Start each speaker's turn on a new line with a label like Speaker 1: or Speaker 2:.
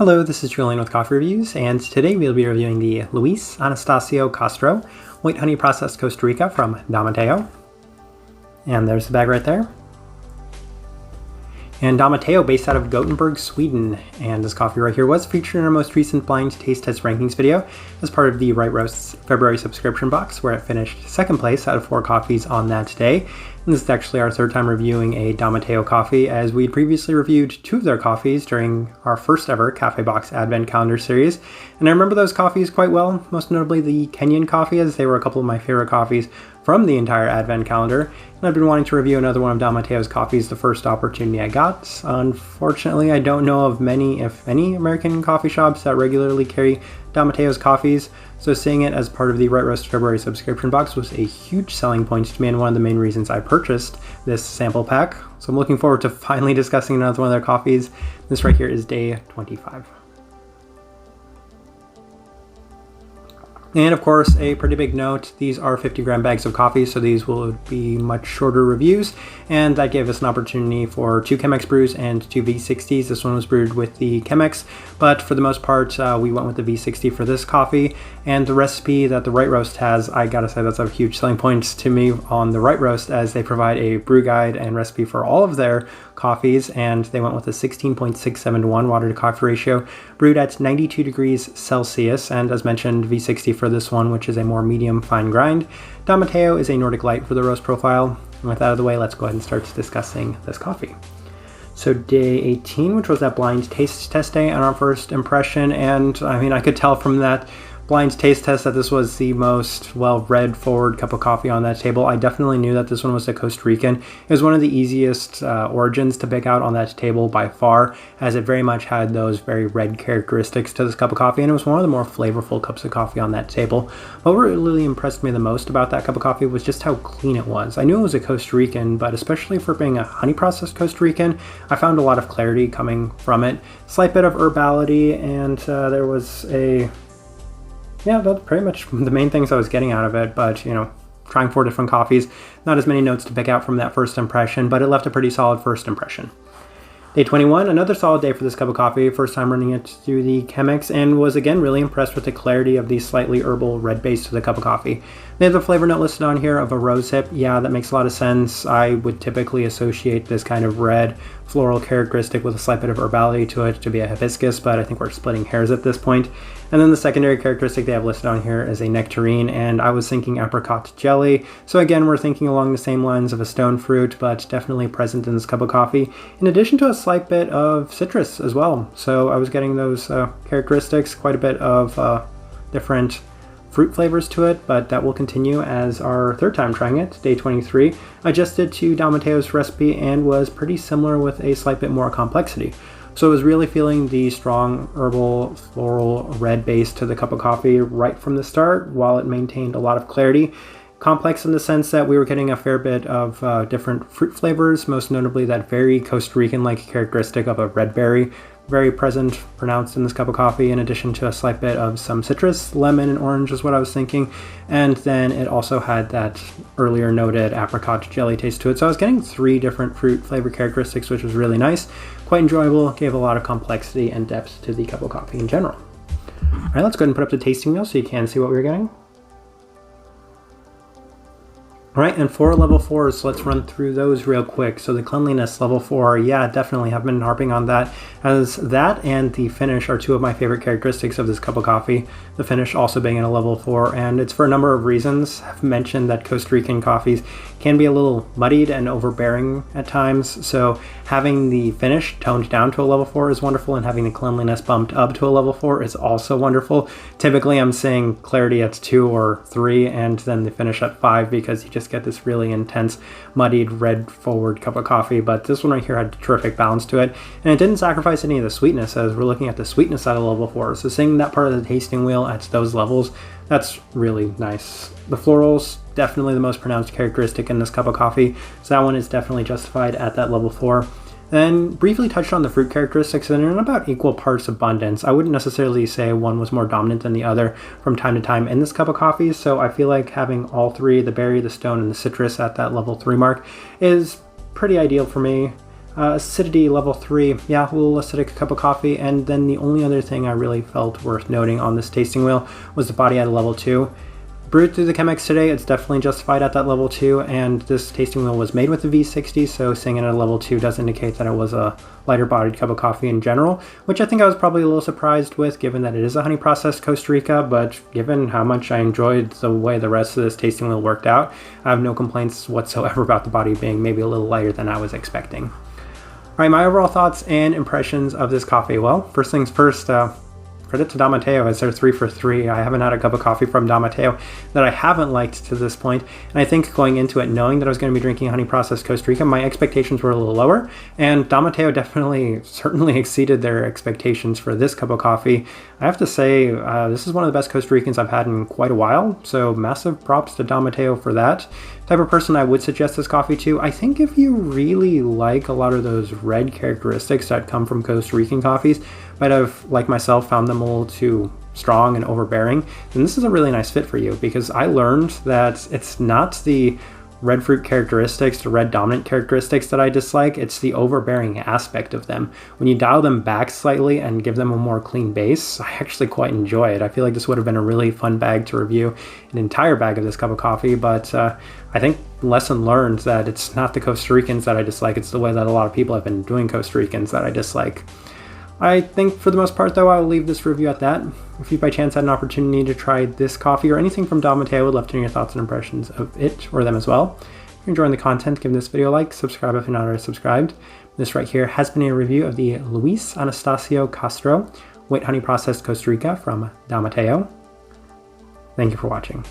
Speaker 1: Hello, this is Julian with Coffee Reviews, and today we'll be reviewing the Luis Anastasio Castro White Honey Processed Costa Rica from Matteo. And there's the bag right there. And Matteo, based out of Gothenburg, Sweden, and this coffee right here was featured in our most recent blind taste test rankings video as part of the Right Roast's February subscription box, where it finished second place out of 4 coffees on that day. And this is actually our third time reviewing a Matteo coffee, as we'd previously reviewed 2 of their coffees during our first ever Cafe Box Advent Calendar series. And I remember those coffees quite well, most notably the Kenyan coffee, as they were a couple of my favorite coffees from the entire Advent calendar. And I've been wanting to review another one of Matteo's coffees the first opportunity I got. Unfortunately, I don't know of many, if any, American coffee shops that regularly carry Matteo's coffees, so seeing it as part of the Right Roast February subscription box was a huge selling point to me and one of the main reasons I purchased this sample pack. So I'm looking forward to finally discussing another one of their coffees. This right here is day 25. And of course, a pretty big note, these are 50-gram bags of coffee, so these will be much shorter reviews, and that gave us an opportunity for 2 Chemex brews and 2 V60s. This one was brewed with the Chemex, but for the most part, we went with the V60 for this coffee, and the recipe that the Right Roast has, I gotta say that's a huge selling point to me on the Right Roast, as they provide a brew guide and recipe for all of their coffees, and they went with a 16.67 to 1 water to coffee ratio, brewed at 92 degrees Celsius, and as mentioned, V60 for this one, which is a more medium fine grind. Matteo is a Nordic Light for the roast profile. And with that out of the way, let's go ahead and start discussing this coffee. So day 18, which was that blind taste test day on our first impression, and I mean, I could tell from that blind taste test that this was the most well-read forward cup of coffee on that table. I definitely knew that this one was a Costa Rican. It was one of the easiest origins to pick out on that table by far, as it very much had those very red characteristics to this cup of coffee, and it was one of the more flavorful cups of coffee on that table. What really impressed me the most about that cup of coffee was just how clean it was. I knew it was a Costa Rican, but especially for being a honey processed Costa Rican, I found a lot of clarity coming from it. Slight bit of herbality, and there was that's pretty much the main things I was getting out of it, but, you know, trying 4 different coffees, not as many notes to pick out from that first impression, but it left a pretty solid first impression. Day 21, another solid day for this cup of coffee, first time running it through the Chemex, and was again really impressed with the clarity of the slightly herbal red base to the cup of coffee. They have the flavor note listed on here of a rose hip. Yeah, that makes a lot of sense. I would typically associate this kind of red floral characteristic with a slight bit of herbality to it to be a hibiscus, but I think we're splitting hairs at this point. And then the secondary characteristic they have listed on here is a nectarine, and I was thinking apricot jelly. So again, we're thinking along the same lines of a stone fruit, but definitely present in this cup of coffee, in addition to a slight bit of citrus as well. So I was getting those characteristics, quite a bit of different fruit flavors to it, but that will continue as our third time trying it, day 23. Adjusted to Matteo's recipe and was pretty similar with a slight bit more complexity. So I was really feeling the strong herbal floral red base to the cup of coffee right from the start, while it maintained a lot of clarity. Complex in the sense that we were getting a fair bit of different fruit flavors, most notably that very Costa Rican-like characteristic of a red berry, very present, pronounced in this cup of coffee, in addition to a slight bit of some citrus, lemon and orange is what I was thinking. And then it also had that earlier noted apricot jelly taste to it. So I was getting 3 different fruit flavor characteristics, which was really nice, quite enjoyable, gave a lot of complexity and depth to the cup of coffee in general. All right, let's go ahead and put up the tasting wheel so you can see what we're getting. All right, and for level 4s, let's run through those real quick. So the cleanliness level 4, yeah, definitely have been harping on that, as that and the finish are 2 of my favorite characteristics of this cup of coffee. The finish also being in a level 4, and it's for a number of reasons. I've mentioned that Costa Rican coffees can be a little muddied and overbearing at times, so having the finish toned down to a level 4 is wonderful, and having the cleanliness bumped up to a level 4 is also wonderful. Typically I'm saying clarity at 2 or 3, and then the finish at 5, because you just get this really intense muddied red forward cup of coffee. But this one right here had terrific balance to it, and it didn't sacrifice any of the sweetness, as we're looking at the sweetness at a level 4. So seeing that part of the tasting wheel at those levels, that's really nice. The florals, definitely the most pronounced characteristic in this cup of coffee, so that one is definitely justified at that level 4. Then briefly touched on the fruit characteristics, and in about equal parts abundance. I wouldn't necessarily say one was more dominant than the other from time to time in this cup of coffee, so I feel like having all 3, the berry, the stone, and the citrus at that level 3 mark, is pretty ideal for me. Acidity level 3, yeah, a little acidic cup of coffee. And then the only other thing I really felt worth noting on this tasting wheel was the body at a level 2. Brewed through the Chemex today, it's definitely justified at that level 2, and this tasting wheel was made with the V60, so seeing it at a level 2 does indicate that it was a lighter bodied cup of coffee in general, which I think I was probably a little surprised with, given that it is a honey processed Costa Rica, but given how much I enjoyed the way the rest of this tasting wheel worked out, I have no complaints whatsoever about the body being maybe a little lighter than I was expecting. Alright, my overall thoughts and impressions of this coffee. Well, first things first, credit to Matteo, as they're 3 for 3. I haven't had a cup of coffee from Matteo that I haven't liked to this point, and I think going into it knowing that I was going to be drinking honey processed Costa Rica, my expectations were a little lower, and Matteo certainly exceeded their expectations for this cup of coffee. I have to say, this is one of the best Costa Ricans I've had in quite a while, so massive props to Matteo for that. Type of person I would suggest this coffee to. I think if you really like a lot of those red characteristics that come from Costa Rican coffees, but have, like myself, found them a little too strong and overbearing, then this is a really nice fit for you, because I learned that it's not the red fruit characteristics, the red dominant characteristics that I dislike, it's the overbearing aspect of them. When you dial them back slightly and give them a more clean base, I actually quite enjoy it. I feel like this would have been a really fun bag to review, an entire bag of this cup of coffee, but I think lesson learned that it's not the Costa Ricans that I dislike, it's the way that a lot of people have been doing Costa Ricans that I dislike. I think for the most part, though, I'll leave this review at that. If you by chance had an opportunity to try this coffee or anything from Matteo, I would love to know your thoughts and impressions of it or them as well. If you're enjoying the content, give this video a like, subscribe if you're not already subscribed. This right here has been a review of the Luis Anastasio Castro Wet Honey Processed Costa Rica from Matteo. Thank you for watching.